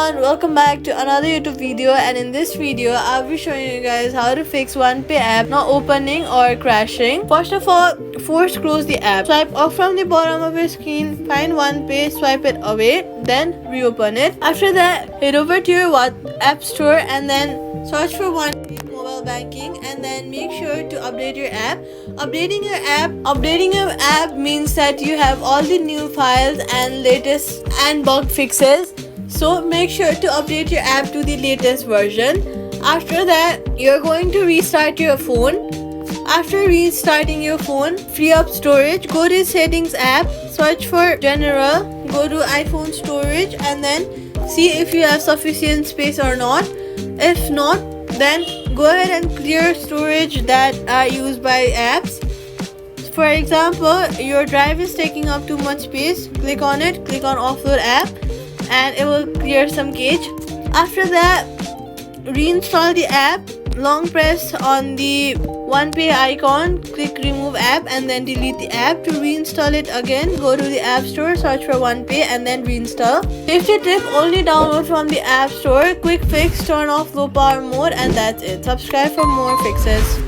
everyone, welcome back to another YouTube video, and in this video I'll be showing you guys how to fix OnePay app not opening or crashing. First of all, force close the app. Swipe up from the bottom of your screen, find OnePay, swipe it away, then reopen it. After that, head over to your app store and then search for OnePay mobile banking, and then make sure to update your app. Updating your app means that you have all the new files and latest and bug fixes. So make sure to update your app to the latest version. After that, you're going to restart your phone. After restarting your phone, free up storage. Go to settings app, search for general, go to iPhone storage, and then see if you have sufficient space or not. If not, then go ahead and clear storage that are used by apps. For example, your drive is taking up too much space. Click on it, click on offload app, and it will clear some cache. After that, reinstall the app. Long press on the OnePay icon, click remove app, and then delete the app. To reinstall it again, go to the app store, search for OnePay, and then reinstall. Safety tip: only download from the app store. Quick fix: turn off low power mode, and that's it. Subscribe for more fixes.